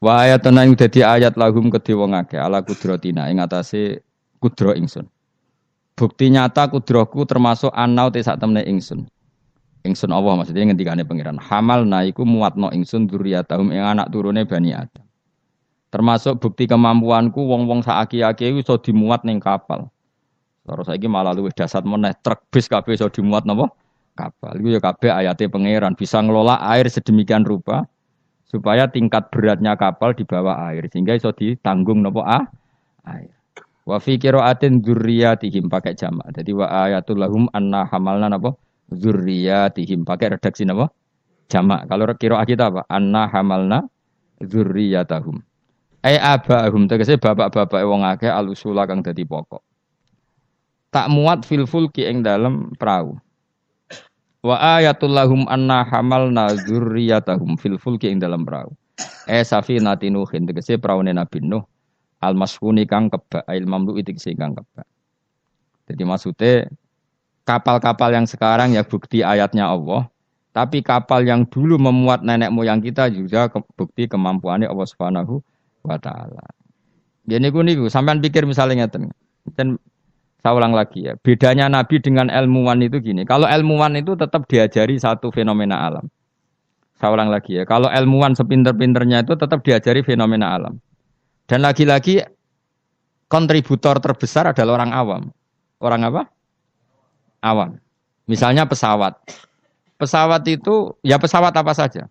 Wa ayatun ing dadi ayat lahum kedhe wong akeh ala kudratina ing atase kudra ingsun. Bukti nyata kudraku termasuk anau te sak temne ingsun. Ingsun Allah maksudnya ngendikane pangeran. Hamal naiku muatno ingsun dzurriyyatahum ing anak turune Bani Adam. Termasuk bukti kemampuanku wong-wong saaki-aki iso dimuat ning kapal. Terus saiki malah luwih dasar meneh truk bis kabeh iso dimuat napa? Kapal. Iku ya kabeh ayate pangeran bisa ngelola air sedemikian rupa supaya tingkat beratnya kapal di bawah air sehingga iso ditanggung napa air. Wa fi qiraatin dzurriyyatihim pakai jamak. Jadi wa ayatul lahum anna hamalna napa? Dzurriyyatihim pakai redaksi napa? Jamak. Kalau qiraat kita apa? Anna hamalna dzurriyyatahum. Ai abahum tegese bapak-bapak wong akeh alusula kang dadi pokok. Tak muat fil fulki ing dalem perahu. Wa ayatul lahum anna hamalna dzurriyyatahum fil fulki ing dalam perahu. Safinati Nuhin tegese praune Nabi Nuh al masfuni kang kebak ail mamlu tegese kang kebak. Jadi maksudnya kapal-kapal yang sekarang ya bukti ayatnya Allah, tapi kapal yang dulu memuat nenek moyang kita juga bukti kemampuannya Allah Subhanahu wa taala. Jadi niku sampean pikir misalnya ngeten. Dan saya ulang lagi ya, bedanya Nabi dengan ilmuwan itu gini. Kalau ilmuwan itu tetap diajari satu fenomena alam. Saya ulang lagi ya, kalau ilmuwan sepinter-pinternya itu tetap diajari fenomena alam. Dan lagi-lagi kontributor terbesar adalah orang awam. Orang apa? Awam. Misalnya pesawat. Pesawat itu, ya pesawat apa saja.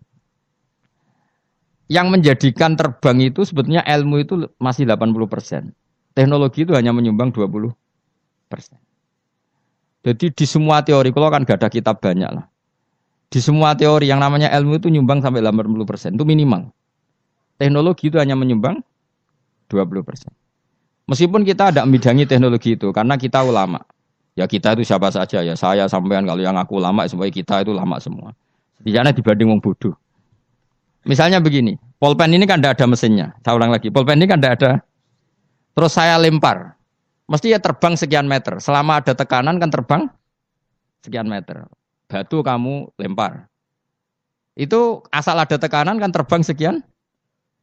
Yang menjadikan terbang itu sebetulnya ilmu itu masih 80%. Teknologi itu hanya menyumbang 20%. Jadi di semua teori, kalau kan gak ada kitab banyak lah. Di semua teori yang namanya ilmu itu nyumbang sampai 80%, itu minimal. Teknologi itu hanya menyumbang 20%. Meskipun kita ada membidangi teknologi itu, karena kita ulama. Ya kita itu siapa saja, ya saya sampean kalau yang aku ulama, semuanya kita itu ulama semua. Biasanya dibanding wong bodoh. Misalnya begini, pulpen ini kan tidak ada mesinnya. Saya ulang lagi, pulpen ini kan tidak ada. Terus saya lempar. Mesti ya terbang sekian meter. Selama ada tekanan kan terbang sekian meter. Batu kamu lempar. Itu asal ada tekanan kan terbang sekian.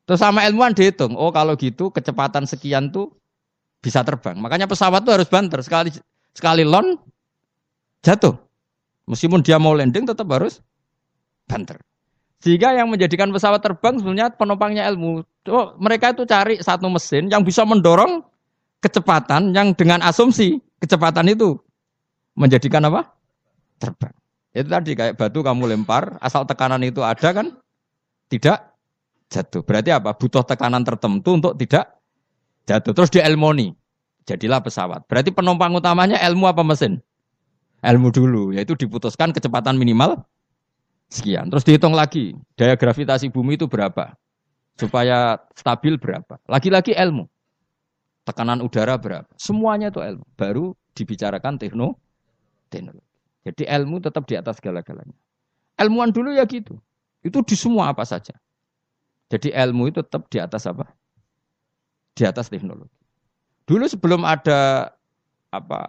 Terus sama ilmuwan dihitung. Oh kalau gitu kecepatan sekian tuh bisa terbang. Makanya pesawat tuh harus banter. Sekali lon jatuh. Meskipun dia mau landing tetap harus banter. Sehingga yang menjadikan pesawat terbang sebenarnya penumpangnya ilmu. Oh, mereka itu cari satu mesin yang bisa mendorong kecepatan yang dengan asumsi kecepatan itu menjadikan apa? Terbang. Itu tadi kayak batu kamu lempar, asal tekanan itu ada kan tidak jatuh. Berarti apa? Butuh tekanan tertentu untuk tidak jatuh. Terus dielmoni, jadilah pesawat. Berarti penumpang utamanya ilmu apa mesin? Ilmu dulu, yaitu diputuskan kecepatan minimal sekian. Terus dihitung lagi, daya gravitasi bumi itu berapa? Supaya stabil berapa? Lagi-lagi ilmu. Tekanan udara berapa? Semuanya itu ilmu. Baru dibicarakan teknologi. Jadi ilmu tetap di atas segala-galanya. Ilmuwan dulu ya gitu. Itu di semua apa saja. Jadi ilmu itu tetap di atas apa? Di atas teknologi. Dulu sebelum ada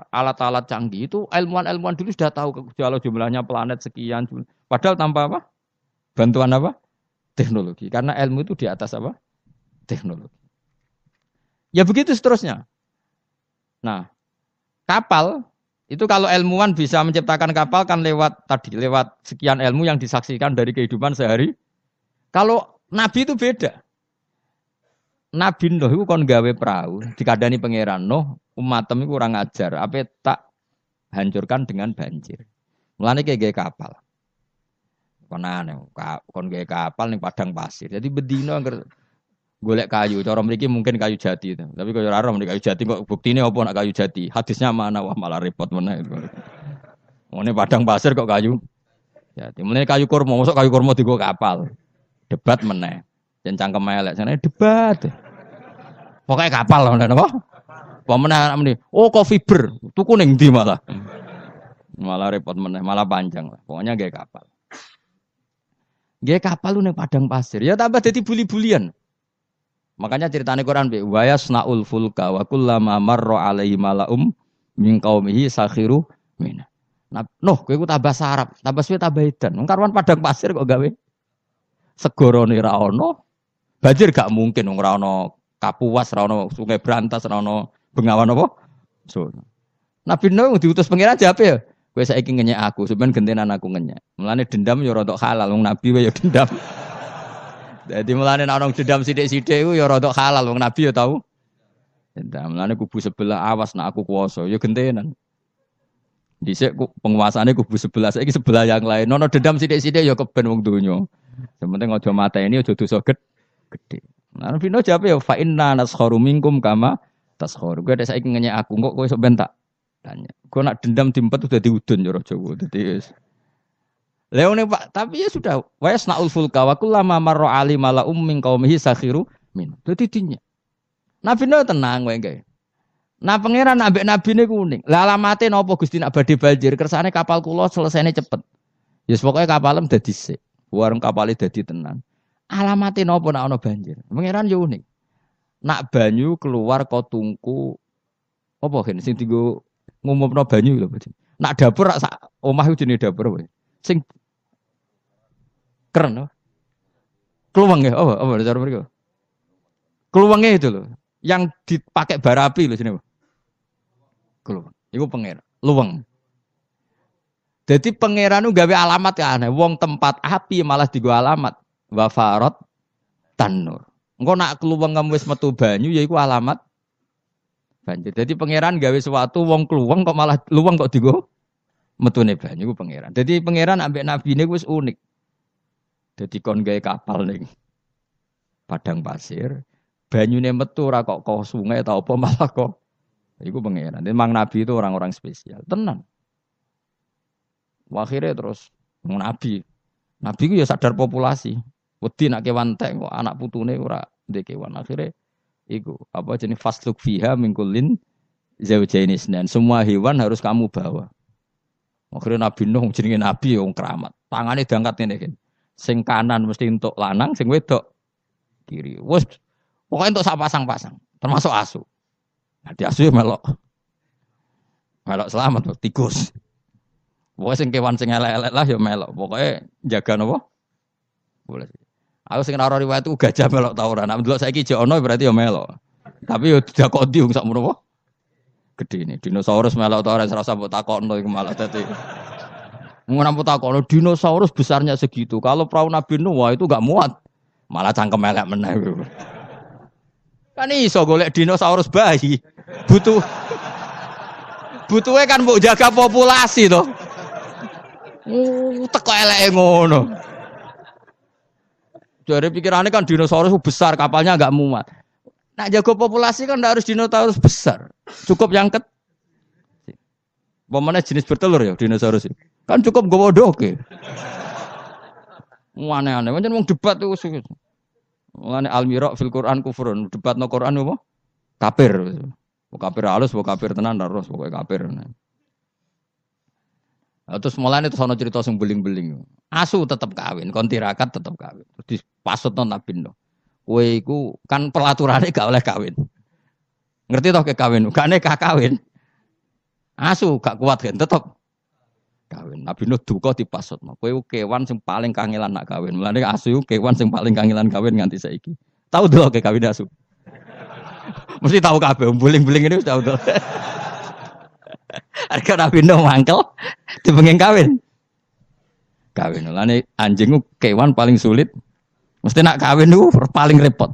alat-alat canggih itu ilmuwan-ilmuwan dulu sudah tahu kalau jumlahnya planet sekian. Padahal tanpa apa? Bantuan apa? Teknologi. Karena ilmu itu di atas apa? Teknologi. Ya begitu seterusnya. Nah, kapal itu kalau ilmuwan bisa menciptakan kapal kan lewat sekian ilmu yang disaksikan dari kehidupan sehari. Kalau Nabi itu beda. Nabi Nuh itu kon gawe perahu, dikandani pangeran Nuh, umatem itu kurang ajar, apa tak hancurkan dengan banjir. Mulane kayak kapal. Kon aneh, kon gawe kapal ning padang pasir. Jadi bedino angger golek kayu, cara mriki mungkin kayu jati itu. Tapi kaya ora kayu jati kok buktine apa nak kayu jati? Hadisnya mana? Wah malah repot meneh. Ngene padang pasir kok kayu jati. Mulane kayu kurma, mosok kayu kurma digo kapal. Debat meneh. Jan cangkem elek jane debat. Pokoke kapal lho napa? Apa meneh meni? Oh kok fiber, tuku ning ndi malah. Malah repot meneh, malah panjang lah. Pokoknya nggih kapal. Nggih kapal lu ning padang pasir. Ya tambah dadi buli-bulian. Makanya ceritane Quran be wa yasnaul fulka wa kullama marra alaihi malaum min qaumihi sakhiru min. Nah, kowe ku tambah sarap, tambah suwe tambah edan. Wong karuan padang pasir kok gawe segorone ra ono, Banjir gak mungkin ora ono Kapuas, ora ono Sungai Brantas, ora ono Bengawan apa? So. Nabi Nuh diutus pangeran jawab ya. Kowe saiki ngenyek aku, sampeyan gentenan aku ngenyek. Mulane dendam ya rada halal, wong nabi wae ya dendam. Dadi mulane nek ana dendam sithik-sithik iku ya rada halal, wong nabi ya tau. Dendam. Mulane kubu sebelah awas nek aku kuwasa, ya gentenan. Dhisik penguasane kubu sebelah, saiki sebelah yang lain. Ono dendam sithik-sithik ya keben wong donya. Sementing aja mateni aja dosa gede. Nah, Nabi Nuh jawab ya fa inna naskharu minkum kama taskharu. Kowe saiki ngenyek aku, kok kowe sok ben tak tanya. Kau nak dendam diempet udah diudun ya Jawa. Jadi Leone Pak, tapi ya sudah. Wa yasnaul fulka wa kullama marra ali malaum min qaumihi sakhiru min. Dadi dinya. Nabi Nuh tenang wae gae. Nah pangeran ambek nabine kuning. Lah alamate napa Gusti nak badhe banjir kersane kapal kula selesainya cepet. Ya pokoke kapalem dadi sik. Warung kapale dadi tenan. Alamate napa nak ana banjir? Pangeran yo unik. Nak banyu keluar kok tungku apa gen sing dienggo ngumumno banyu lho. Nak dapur sak omah iku jenenge dapur wae. Sing keren. Kluweng ya, apa cara mriko? Kluwenge itu loh. Yang dipakai bara api lho jenenge. Kluweng. Iku pangeran. Luweng. Jadi pangeran ku gawe alamat ya aneh. Wong tempat api malah digo alamat. Wa farat tanur. Engko nak kluweng wis metu banyu ya iku alamat banjir. Jadi pangeran gawe sesuatu wong kluweng kok malah luweng kok digo metune banyu ku pangeran. Jadi pangeran ambek nabine wis unik. Jadi kon gawe kapal ning padang pasir, banyune metu ora kok sungai ta apa malah kok iku pangeran. Memang nabi itu orang-orang spesial, tenan. Akhirnya terus nabi ku ya sadar populasi. Wedi nak kewan entek kok anak putune ora ndek kewan. Akhirnya iku apa jenis fasluk fiha mingkulin zaujaini isnan. Semua hewan harus kamu bawa. Akhirnya Nabi Nuh jenenge nabi wong keramat. Tangane diangkat ngene iki. Sing kanan mesti untuk lanang, sing wedok kiri. Wes pokoke entuk sak pasang-pasang, termasuk asu. Nah, di asu ya melok. Melok selamat tikus. Pokoke sing kewan sing elek-elek lah ya melok. Pokoke jaga napa? Boleh. Aku sing ora riwayat itu gajah melok ta ora. Nek ndelok saiki jek ono berarti ya melok. Tapi yo didakoni wong sak menawa. Gedhe ini dinosaurus melok ta ora serasa mbok takokno iku malah dadi. Ngono mbok takokno dinosaurus besarnya segitu. Kalau perahu Nabi Nuh wah itu enggak muat. Malah cangkem elek meneh. Kan iso golek dinosaurus bayi. Butuhe kan mbok jaga populasi to. Teko eleke ngono. Jadi pikirannya kan dinosaurus besar, kapalnya agak muat. Nah jago populasi kan harus dinosaurus besar. Cukup yang Pemane jenis bertelur ya dinosaurus. Kan cukup gowo doke. Aneh-aneh, macam wong debat tuh. Mulane al-mira' fil Qur'an kufrun. Debat no Qur'an apa? Kafir. Kafir halus, kafir tenan terus pokoke kafir. Terus mulane terus ana cerita sing beling-beling. Asu tetep kawin, kon tirakat tetep kawin. Terus dipasutno Nabi Nuh. Kowe iku kan pelaturane gak oleh kawin. Ngerti toh ke kawin? Gak nekah kawin. Asu gak kuat kan tetep kawin. Nabi Nuh duka dipasutno. Kowe kewan sing paling kangelan nak kawin. Mulane asu kewan sing paling kangelan kawin nganti saiki. Tahu dulu ke kawin asu. Mesti tahu kabeh beling-beling ini wis tahu dulu. Harga Nabi Nuh mangkel dipengen kawin. Kawin. Mulane anjing kewan paling sulit. Mesti nak kawin niku paling repot.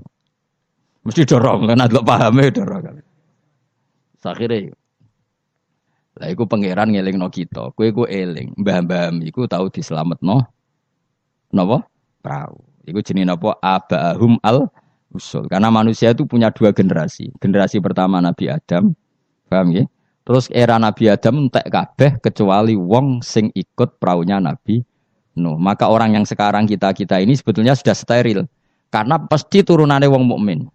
Mesti dorong, lan ndelok pahame dorong kawin. Sakhire. Lah iku pangeran ngelingno kita. Kowe iku eling, mbah-mbah iku tau dislametno napa? Prau. Iku jenenge napa? Abahum al-usul. Karena manusia itu punya dua generasi. Generasi pertama Nabi Adam. Paham nggih? Terus era Nabi Adam entek kabeh kecuali wong sing ikut praunya Nabi Nuh. Maka orang yang sekarang kita ini sebetulnya sudah steril. Karena pasti turunannya wong mukmin.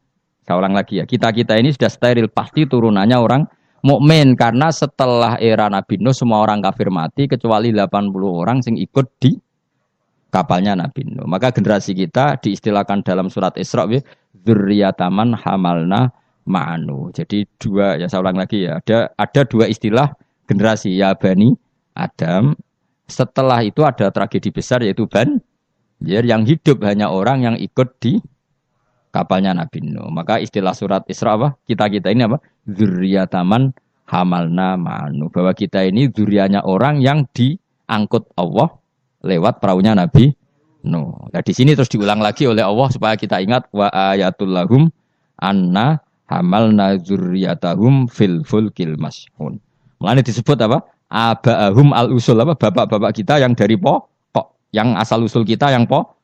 Saya ulang lagi ya, kita ini sudah steril, pasti turunannya orang mukmin. Karena setelah era Nabi Nuh semua orang kafir mati kecuali 80 orang sing ikut di kapalnya Nabi Nuh. Maka generasi kita diistilahkan dalam surat Isra, dzurriyyataman hamalna ma'anu. Jadi dua, ya saya ulang lagi ya, ada dua istilah generasi, ya Bani Adam. Setelah itu ada tragedi besar yaitu banjir yang hidup hanya orang yang ikut di kapalnya Nabi Nuh. Maka istilah surat Isra apa? Kita ini apa? Dzurriyyataman hamalna ma'anu. Bahwa kita ini dzurriyyahnya orang yang diangkut Allah lewat perahunya Nabi Nuh. Nah, di sini terus diulang lagi oleh Allah supaya kita ingat wa ayatul lahum anna hamalna dzurriyyatahum fil fulkil mashhun. Mulane disebut apa? Aba'ahum al-usul apa? Bapak-bapak kita yang dari pokok, yang asal usul kita yang pokok.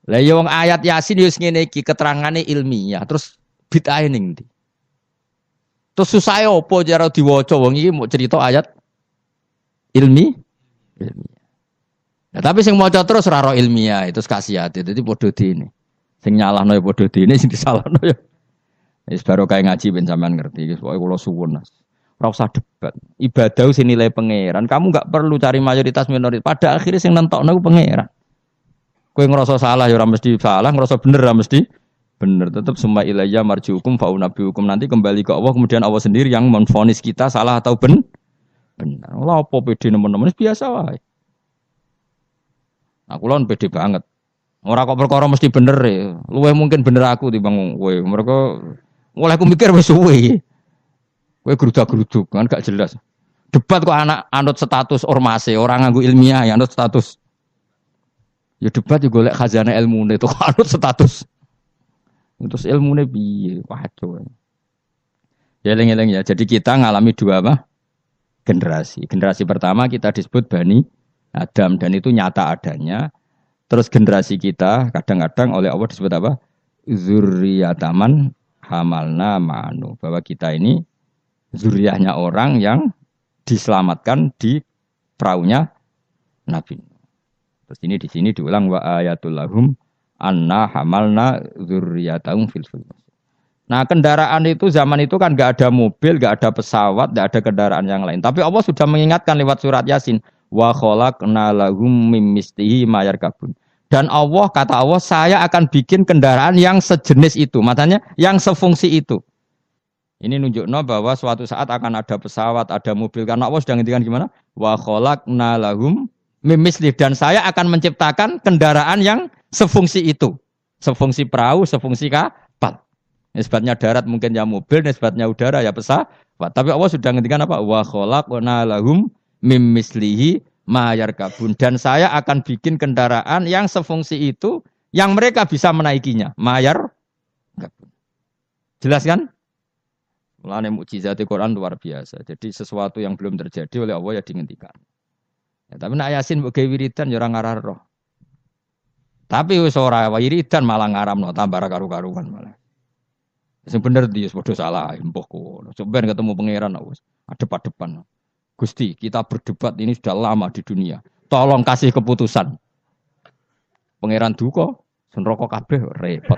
Lah ya wong ayat Yasin yo ngene iki keterangane ilmiah, terus bid'ah ning ndi? Terus susah opo cara diwaca wong iki mau cerita ayat ilmiah. Nah, tapi sing maca terus ora ro ilmiah itu khasiate. Dadi padha dene. Sing nyalahno ya padha dene, sing disalahno ya. Wis baru kae ngaji ben sampean ngerti. Pokoke kula suwun. Ora usah debat. Ibadah sing nilai pangeran. Kamu enggak perlu cari mayoritas minoritas. Pada akhirnya sing nentokno ku pangeran. Kowe ngerasa salah ya ora mesti salah, ngerasa bener ora mesti bener. Tetap summa ilayya marji'ukum fa unabbiukum, nanti kembali ke Allah, kemudian Allah sendiri yang menvonis kita salah atau benar. Lah apa pede nemen-nemen biasa wae. Aku lon pede banget. Ora kok perkara mesti bener ya. Luwih mungkin bener aku timbang kowe. Mereka mulai aku mikir wis suwe. Kowe grudak-gruduk kan gak jelas. Debat kok anak anut status ormase, orang nganggo ilmiah ya anut status. Ya debat juga golek khazanah ilmune itu anut status. Terus ilmune piye? Waduh. Ya eling-eling ya. Jadi kita ngalami dua apa? Generasi. Generasi pertama kita disebut Bani Adam dan itu nyata adanya. Terus generasi kita kadang-kadang oleh Allah disebut apa? Dzurriyyataman hamalna ma'anu. Bahwa kita ini zuriyahnya orang yang diselamatkan di perahunya Nabi. Terus ini di sini diulang wa ayatul lahum anna hamalna dzurriyyatahum fil fulk. Nah, kendaraan itu zaman itu kan enggak ada mobil, enggak ada pesawat, enggak ada kendaraan yang lain. Tapi Allah sudah mengingatkan lewat surat Yasin wa khalaqna lahum mim mislihi ma yarkabun. Dan Allah kata Allah, saya akan bikin kendaraan yang sejenis itu, makanya yang sefungsi itu. Ini nunjukno bahwa suatu saat akan ada pesawat, ada mobil, karena Allah sudah ngintikan gimana? Wa khalaqna lahum mimisli, dan saya akan menciptakan kendaraan yang sefungsi itu, sefungsi perahu, sefungsi kapal. Nisbatnya darat mungkin ya mobil, nisbatnya udara ya pesawat. Tapi Allah sudah ngendikan apa? Wa khalaqna lahum mimislihi ma yarkabun, dan saya akan bikin kendaraan yang sefungsi itu, yang mereka bisa menaikinya. Ma yarkabun. Jelas kan? Mulane mukjizat Al-Qur'an luar biasa. Jadi sesuatu yang belum terjadi oleh Allah ya dihentikan. Ya, tapi nak Yasin mbok gawe wiridan ya ora ngarah roh. Tapi wis ora wiridan malah ngaramno tambah karu-karuan malah. Sing bener dia padha salah mbah kono. Coba ketemu pangeran wis adep-adepan. Gusti, kita berdebat ini sudah lama di dunia. Tolong kasih keputusan. Pangeran duka, senroko kabeh repot.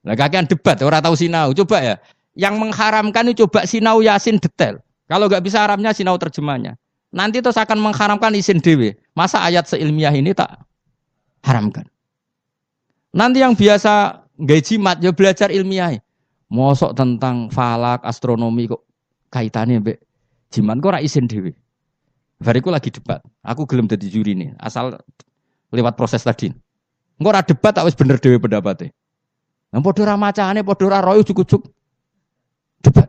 Lah kakean debat ora tahu sinau. Coba ya. Yang mengharamkan itu coba sinau Yasin detail. Kalau nggak bisa Arabnya sinau terjemahnya. Nanti terus akan mengharamkan isin dewe. Masa ayat seilmiah ini tak haramkan? Nanti yang biasa nggak jimat ya belajar ilmiah. Mosok tentang falak, astronomi kok kaitannya mbek jimat kok ora isin dewe. Bariku lagi debat. Aku gelem dadi juri nih, asal lewat proses tadi. Engko ora debat tak wis bener dhewe pendapate. Lah padha ora macane, padha ora royo juk-juk. Debat.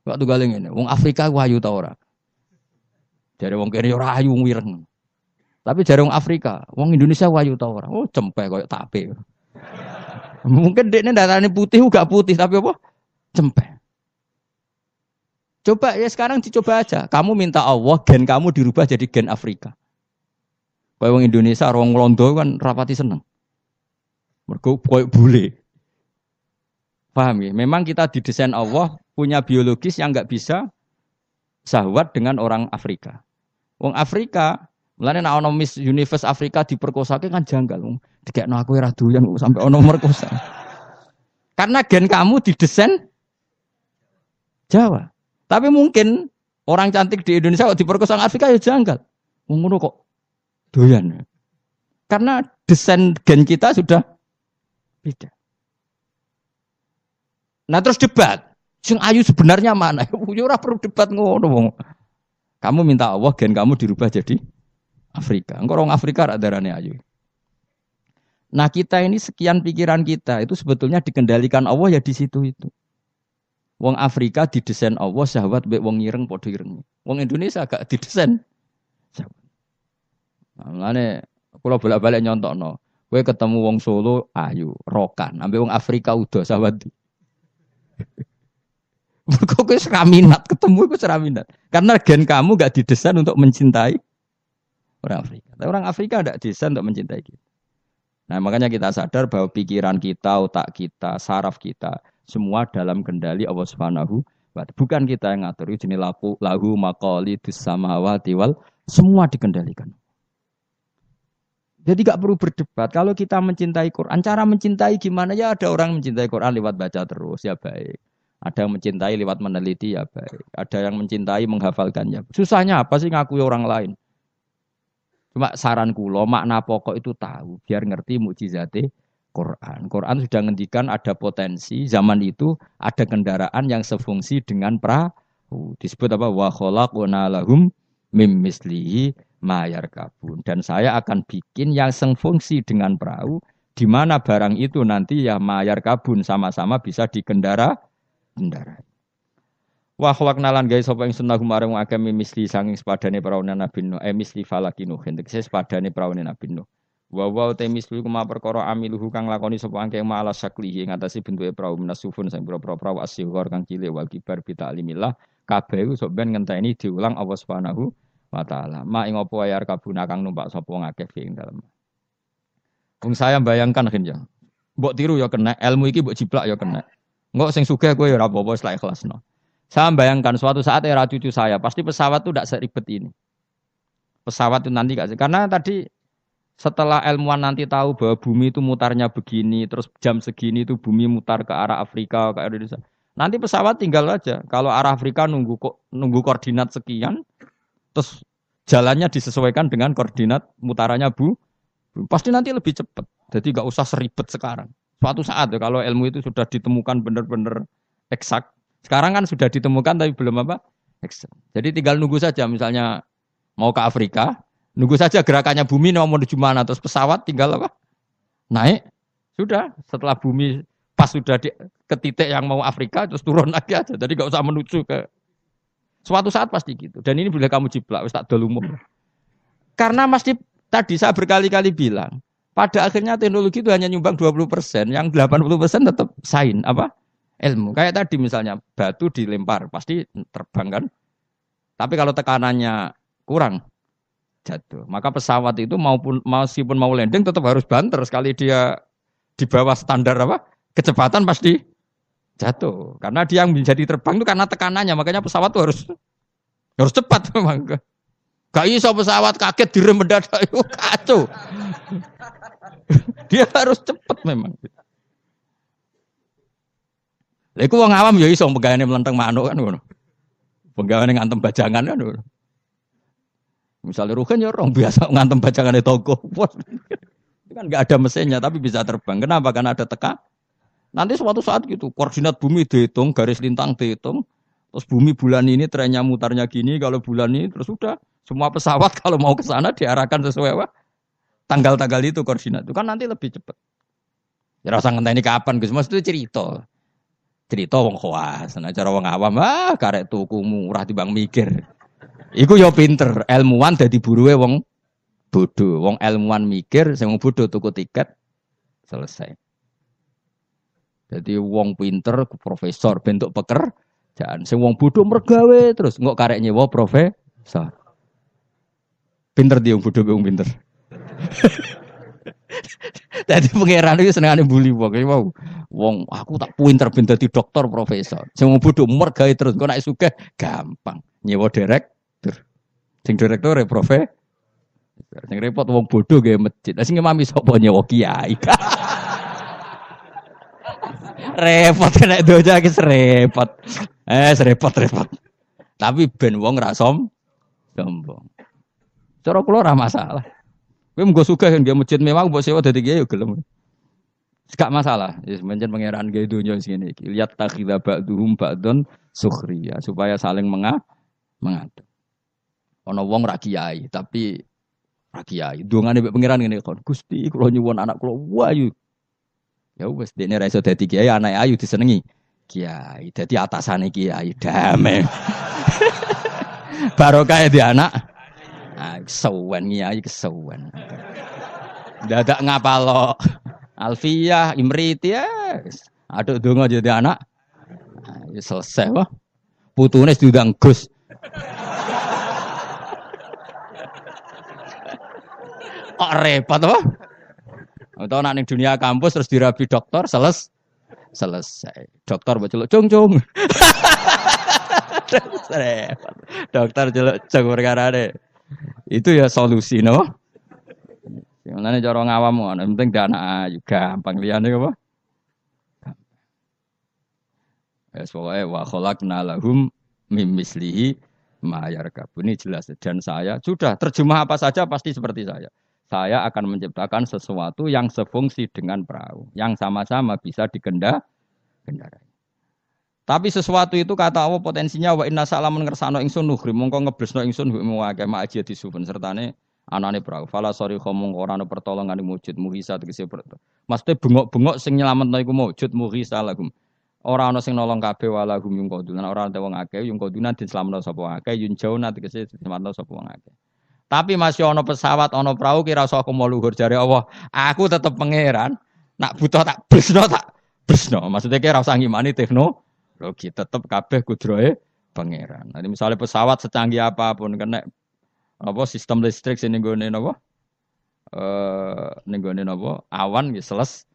Waktu galing ini, wong Afrika ku ayu ta ora? Jare wong kene ora ayu wireng. Tapi jare wong Afrika, wong Indonesia ayu ta ora? Oh, cempek koyo tape. Mungkin dekne darane putih gak putih tapi apa? Cempek. Coba ya sekarang dicoba aja. Kamu minta Allah gen kamu dirubah jadi gen Afrika. Koyo wong Indonesia, wong Londo kan rapati seneng. Mergo koyo bule. Paham ya? Memang kita didesain Allah punya biologis yang enggak bisa sahwat dengan orang Afrika. Wong Afrika, mulane nek ana Miss Universe Afrika diperkosake kan janggal. Dikekno aku ora doyan sampai ana merkosa. Karena gen kamu didesain Jawa. Tapi mungkin orang cantik di Indonesia kok diperkosa Afrika ya janggal. Wong ngono kok doyan. Karena desain gen kita sudah beda. Nah terus debat, sing ayu sebenarnya mana? Ya ora perlu debat ngono wong. Kamu minta Allah gen kamu dirubah jadi Afrika. Engko orang Afrika ra darane ayu. Nah kita ini sekian pikiran kita itu sebetulnya dikendalikan Allah ya di situ itu. Wong Afrika didesain Allah syahwat mbek wong ireng padha ireng. Wong Indonesia gak didesain. Nah, mulane kula bolak-balik nyontokno. Kowe ketemu wong Solo ayu, rokan, ambek wong Afrika udah syahwat. Mergo kowe ora minat ketemu iku ora minat. Karena gen kamu gak didesain untuk mencintai orang Afrika. Tapi orang Afrika tidak didesain untuk mencintai kita. Nah, makanya kita sadar bahwa pikiran kita, otak kita, saraf kita semua dalam kendali Allah Subhanahu wa ta'ala. Bukan kita yang ngatur. Ini lahu maqalidus samawati wal semua dikendalikan. Jadi gak perlu berdebat. Kalau kita mencintai Quran, cara mencintai gimana? Ya ada orang mencintai Quran lewat baca terus, ya baik. Ada yang mencintai lewat meneliti, ya baik. Ada yang mencintai menghafalkannya. Susahnya apa sih ngakui orang lain? Cuma saran kula makna pokok itu tahu biar ngerti mukjizate Quran. Quran sudah ngendikan ada potensi zaman itu ada kendaraan yang sefungsi dengan perahu. Disebut apa? Wa khalaqna lahum mim mislihi ma yarkabun. Dan saya akan bikin yang sefungsi dengan perahu di mana barang itu nanti ya ma yarkabun sama-sama bisa kendarai. Wa khalaqna lan gawe sapa ing sunnah marang akeh misli sanging sepadane praune Nabi Nuh misli falakinu tegese sepadane praune Nabi Nuh wa te misli kuma perkara amiluhu kang lakoni sapa angke maala saklihi ing atase bentuke prau menasufun sing pira-pira asihor kang cilik wal kibar bi ta'limillah kabeh sok ben ngenteni diulang Allah Subhanahu wa taala ma ing apa ayar kabuna kang numpak sapa ngakeh ing dalem wong saya bayangkan kenja mbok tiru ya kena ilmu iki mbok jiplak ya kena engko sing sugih kowe ya ora apa-apa selek ikhlasno. Saya bayangkan suatu saat era cucu saya, pasti pesawat itu tidak seribet ini. Pesawat itu nanti gak, karena tadi setelah ilmuwan nanti tahu bahwa bumi itu mutarnya begini, terus jam segini itu bumi mutar ke arah Afrika, ke Indonesia. Nanti pesawat tinggal aja. Kalau arah Afrika nunggu koordinat sekian, terus jalannya disesuaikan dengan koordinat mutarannya pasti nanti lebih cepat. Jadi gak usah seribet sekarang. Suatu saat ya, kalau ilmu itu sudah ditemukan benar-benar eksak. Sekarang kan sudah ditemukan tapi belum apa? Jadi tinggal nunggu saja misalnya mau ke Afrika, nunggu saja gerakannya bumi mau menuju mana terus pesawat tinggal apa? Naik. Sudah, setelah bumi pas sudah ke titik yang mau Afrika terus turun lagi aja. Jadi enggak usah menuju ke suatu saat pasti gitu. Dan ini boleh kamu jiplak wis tak dol umum. Karena mesti tadi saya berkali-kali bilang, pada akhirnya teknologi itu hanya nyumbang 20%, yang 80% tetap sains apa? Ilmu. Kayak tadi misalnya batu dilempar pasti terbang kan. Tapi kalau tekanannya kurang jatuh. Maka pesawat itu meskipun mau landing tetap harus banter sekali dia di bawah standar apa? Kecepatan pasti jatuh. Karena dia yang menjadi terbang itu karena tekanannya. Makanya pesawat itu harus cepat memang. Gak iso pesawat kaget direm mendadak itu kacau. Dia harus cepat memang. Lha iku wong awam ya iso pegawene mlenteng manuk kan ngono. Pegawene ngantem bajangan kan ngono. Misalnya Rugen ya orang biasa ngantem bajangane toko. Itu kan enggak ada mesinnya tapi bisa terbang. Kenapa? Karena ada teka. Nanti suatu saat gitu, koordinat bumi dihitung, garis lintang dihitung. Terus bumi bulan ini trennya mutarnya gini, kalau bulan ini terus sudah semua pesawat kalau mau ke sana diarahkan sesuai apa? Tanggal-tanggal itu koordinat. Itu kan nanti lebih cepat. Ya rasa ngenteni kapan Gus, Mas itu cerita. Cerita wong khawas, nah cara wong awam karek tuku murah timbang mikir. Iku ya pinter, ilmuwan dadi buruhe wong bodoh. Wong ilmuwan mikir, sing wong bodoh tuku tiket selesai. Jadi wong pinter profesor bentuk pekerjaan, sing wong bodoh mergawe terus engko karek nyewa profesor. Pinter dia wong bodoh wong pinter. Dadi pangeran iki senengane bully wong. Wong aku tak pinter ben dadi dokter profesor. Sing bodho mergawe terus kok nek sugih gampang. Nyewa direktur. Sing direktur profesor. Sing repot wong bodho gawe masjid. Lah sing imami sapa nyewa kiai. Repot nek doja iki repot. Repot. Tapi ben wong ra sombong. Cara kula ora masalah. Kowe menggo sugih kan nggih masjid mewah mbok sewa dadi kiai yo gelem. Gak masalah, ya semenjen pangeran gawe donya sing ngene iki. Lihat takhidha ba'duhum ba'dun sukhriya supaya saling mengatur. Ana wong ra kiai tapi Kiai, dongane mbek pangeran ngene kon. Gusti kula nyuwun anak kula wayu. Ya wis dene ra iso dadi kiai, anake ayu disenengi. Kiai, dadi atasane kiai damai. Barokah di anak. Ah, kesuwen kiai kesuwen. Dadak ngapalo. Alfiyah, Imriti ya. Aduh donga jadi anak. Ya selesai wah. Putune diundang Gus. Kok repot wah. Atau nak ning dunia kampus terus dirabi dokter selesai. Dokter mbok celuk cung. Dokter celuk cung perkarane. Itu ya solusi no. Sebenarnya cara ngawam ngono, penting dana ayu gampang liyane apa? Wes pokoke wa khalaqna lahum mim mislihi ma yarkabun. Ini jelas dan saya sudah terjemah apa saja pasti seperti saya. Saya akan menciptakan sesuatu yang sefungsi dengan perahu, yang sama-sama bisa dikendarai. Tapi sesuatu itu kata Allah potensinya wa inna salamun ngersano ingsun nuhri mongko ngeblesno ingsun wa kama aji disupen sertane anane perahu. Fala sori khomong ora ana pertolongan wujud muhisa tegese maksudnya bengok-bengok sing nyelametno iku wujud muhisa lahum. Ora ana sing nolong kabeh walahum yung kodunan ora ana wong akeh yung kodunan diselametno sapa akeh yun jauna tegese diselametno sapa wong akeh. Tapi masih ono pesawat, ono perahu kira usah aku mau luhur jare Allah. Aku tetep pangeran. Nak butuh tak bresno. Maksudnya kira usah ngimani teknologi, tetep kabeh kudrohe pangeran. Nanti misalnya pesawat secanggih apapun kena apa sistem listrik sing nggone napa? Ning gone napa? Awan nggih selesai.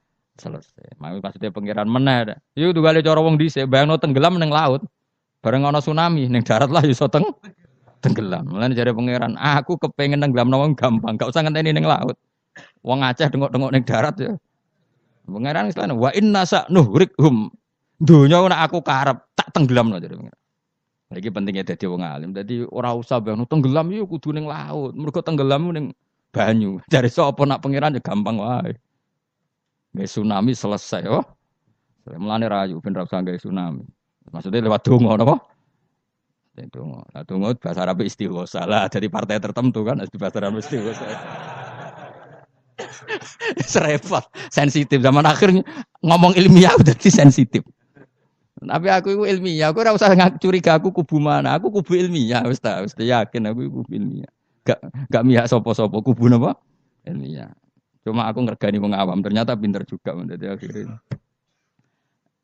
Maksudnya pangeran meneh. Iku tugale cara wong dhisik bayangno tenggelam ning laut. Bareng ana tsunami ning darat lah iso tenggelam. Mulane jare pangeran, aku kepengin nenggelamno wong gampang, gak usah ngenteni ning laut. Wong Aceh dengok-dengok ning darat ya. Pangeran istilahnya wa inna sa nuhrikhum. Donya nek aku karep tak tenggelamno jare pangeran. Iki pentingnya dadi wong alim. Dadi ora usah bayangno tenggelam yo kudu ning laut. Mergo tenggelam ning banyu. Jare sapa nak pangeran ya gampang wae. Nggih tsunami selesai oh. Mulane rayu ben ra usah gawe tsunami. Maksudnya lewat donga napa? Donga. Lah donga bahasa Arab istighosa lah dari partai tertentu kan di bahasa Arab istighosa. Serempet, sensitif zaman akhir ngomong ilmiah udah sensitif. Tapi aku itu ilmiah, aku ora usah curiga aku kubu mana, aku kubu ilmiah wis yakin aku kubu ilmiah. Gak mihak sapa-sapa kubu napa? Ilmiah. Cuma aku ngergani wong awam, ternyata pinter juga menjadi akhirnya.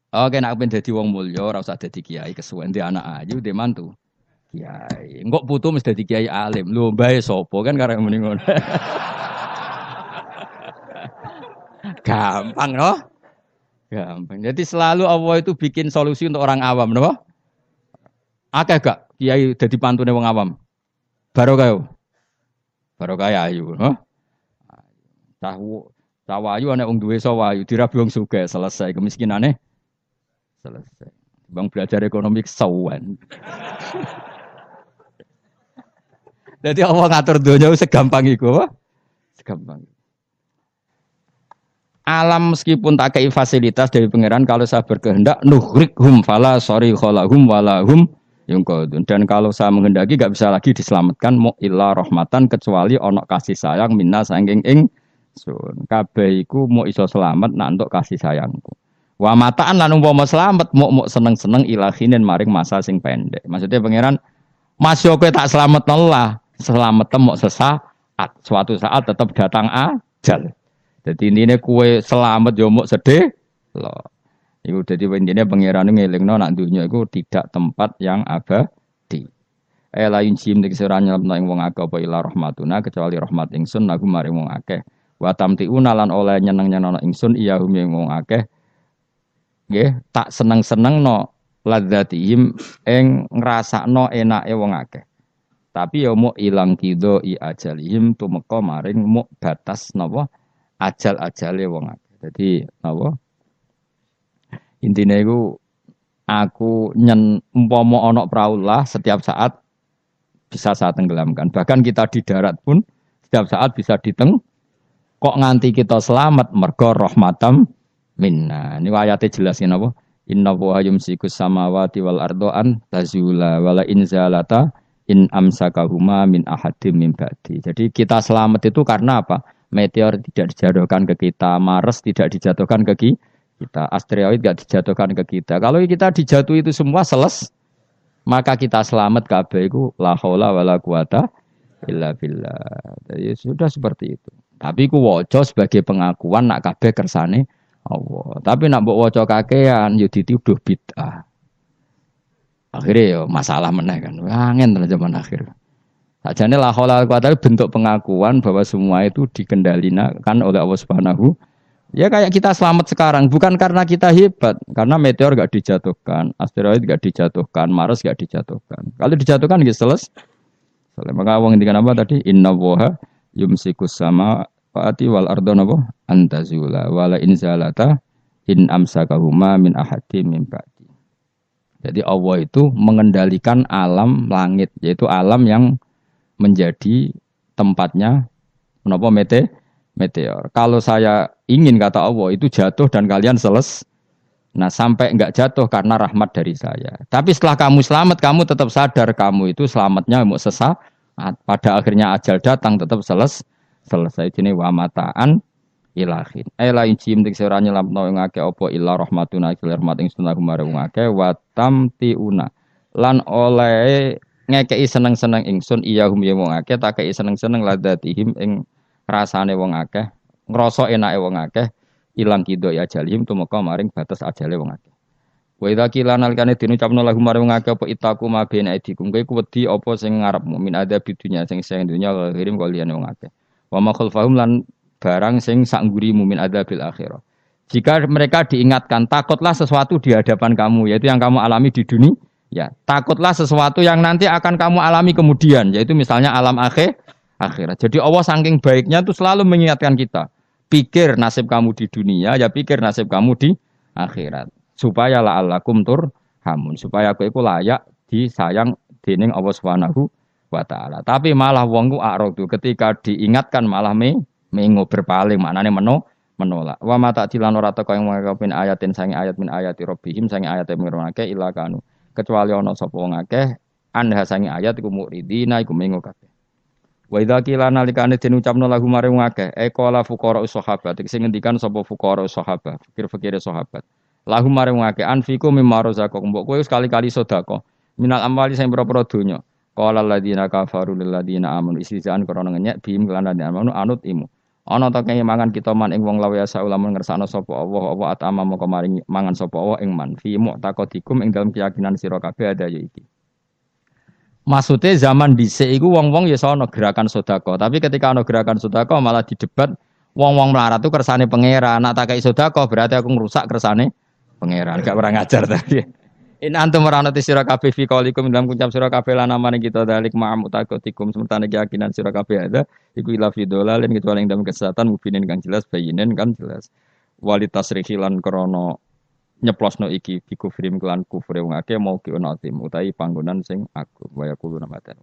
Oke, nek pengen dadi wong mulya ora usah dadi kiai kesuwen di anak ayu, di mantu. Kiai. Engko putu mesti dadi kiai alim. Lho, mbae sapa kan karek muni ngono. Gampang no? Gampang. Jadi selalu Allah itu bikin solusi untuk orang awam, no? Akeh gak kiai dadi pantune wong awam? Barokah. Barokah ayu, no? Cah wayu ana wong duwe sawayu dirabi wong sugih selesai kemiskinane. Selesai. Bang belajar ekonomi kesawan. Jadi Allah ngatur dunia segampang itu, segampang. Alam meskipun tak kei fasilitas dari pangeran, kalau saya berkehendak nuhrikhum fala sori kholahum walahum yungkodun. Dan kalau saya menghendaki gak bisa lagi diselamatkan mu illa rahmatan kecuali onok kasih sayang minna sangking ingsun. Kabeh iku mu iso selamat nak entuk kasih sayangku. Wa mataan lan umpama slamet muk seneng-seneng ilahinen maring masa sing pendek. Maksudnya pangeran masih kowe tak slametno lah, selamet muk sesaat. Suatu saat tetap datang ajal. Dadi intine kowe selamet yo muk sedih lho. Iku dadi intine pangeran ngelingno nak dunya iku tidak tempat yang abadi. Lain sim nek sira nyelapno ing wong akeh apa ila rahmatuna kecuali rahmat ingsun aku maring wong akeh. Wa tamtiuna lan oleh nyeneng-nyenengno ingsun iya hum ing wong akeh. Nggih, tak seneng-senengno ladzatihim ing ngrasakno enake wong akeh. Tapi ya muk ilang kido I ajalihim tumeka maring muk batas napa ajal-ajale wong akeh. Dadi napa? Intine iku aku umpama ana praulah setiap saat bisa saya tenggelamkan. Bahkan kita di darat pun setiap saat bisa kok nganti kita selamat mergo rahmatam minna. Ini ayatnya jelasin apa? Inna wa yumsikus samawati wal ardo an tazula wala inzalata in amsakahuma min ahadim min ba'di. Jadi kita selamat itu karena apa? Meteor tidak dijatuhkan ke kita, Mars tidak dijatuhkan ke kita, asteroid tidak dijatuhkan ke kita. Kalau kita dijatuh itu semua maka kita selamat kabeh iku la haula wala quwata illa billah. Jadi sudah seperti itu. Tapi ku waca sebagai pengakuan nak kabeh kersane Allah. Tapi nak mbok waca kakean yo dituduh bid'ah. Akhirnya ya masalah meneh kan. Angin tenan zaman akhir. Sajane la haula wala quwata bentuk pengakuan bahwa semua itu dikendalikan oleh Allah Subhanahu. Ya kayak kita selamat sekarang bukan karena kita hebat, karena meteor gak dijatuhkan, asteroid gak dijatuhkan, Mars gak dijatuhkan. Kalau dijatuhkan gitu selesai. Maka wong ngendikan apa tadi? Inna woha yumsikus sama faati wal ardon apa? Antazula wala inzalata in amsakahuma min ahadi min ba'di. Jadi Allah itu mengendalikan alam langit, yaitu alam yang menjadi tempatnya menapa meteor. Kalau saya ingin kata Allah itu jatuh dan kalian Nah sampai enggak jatuh karena rahmat dari saya. Tapi setelah kamu selamat, kamu tetap sadar kamu itu selamatnya mau sesaat. Pada akhirnya ajal datang tetap selesai. Ini wa mataan ilahin. La injim tik sira nyelamno ing akeh apa illa rahmatuna ila rahmat ing sunah marang akeh wa tamtiuna. Lan oleh ngekei seneng-seneng ingsun iyahum ya wong akeh tak kei seneng-seneng ladatihim ing rasane wong akeh, ngrasa enake wong akeh, ilang kido ya ajalihim tumeka maring batas ajale wong akeh. Wa idza qila nalikane dinucapno lagu maring wong akeh apa itaku ma bena idikum kowe wedi apa sing ngarepmu min ada bidunya sing dunya kirim kaliyan wong akeh. Wa ma khalfahum lan barang sing sak nggurimu min adzabil akhirah. Jika mereka diingatkan takutlah sesuatu di hadapan kamu yaitu yang kamu alami di dunia, ya takutlah sesuatu yang nanti akan kamu alami kemudian yaitu misalnya alam akhirat. Jadi Allah saking baiknya itu selalu mengingatkan kita. Pikir nasib kamu di dunia, ya pikir nasib kamu di akhirat. Supaya la'allakum turhamun. Supaya aku itu layak disayang dening Allah Subhanahu wa ta'ala. Tapi malah wongku a'radu ketika diingatkan malah mengo berpaling. Maknanya menolak. Wa mata dilan ora teko yang mengakapin ayatin sangi ayat min ayati rabbihim sangi ayat min akeh ila kanu. Kecuali ana sapa wong akeh anha sangi ayat iku muridina iku mengo kabeh. Wa idza qila nalikane den ucapno lagu mare wong akeh qala fuqara sahabat sing ngendikan sapa fuqara sahabat fikir-fikire sahabat lagu mare wong akeh anfiku mimma razaqakum mbok kowe sekali-kali sedekah minal amwali sing pira-pira donya qala alladziina kafaru lil ladziina amanu istizaan krana ngenyek bim lan amanu anut imu ana ta kaya mangan kita man ing wong lawe asa ulama ngersakno sapa Allah apa atama moko maring mangan sapa Allah ing man fi mu'taqadikum ing dalem keyakinan sira kabeh ada ya iki. Maksudnya zaman dhisik iku wong-wong ya sono gerakan sedekah, tapi ketika ana gerakan sedekah malah didebat wong-wong melarat itu kersane pangeran. Nak tak kei sedekah berarti aku ngrusak kersane pangeran. Gak pernah ngajar tadi. In antum maranati sira kabeh fi qaulikum dalam ucap sira kabeh lan amane kita dalik ma'am utakotikum semertane keyakinan sira kabeh ada iku ila fi dolalin kecuali ing dalam kesesatan mubinin kang jelas bayinen kan jelas. Walitasrihi lan krana nyeplosno iki bikufrim kelan kufre wong akeh mau ki onatim utahi panggonan sing aku waya kulo namaten.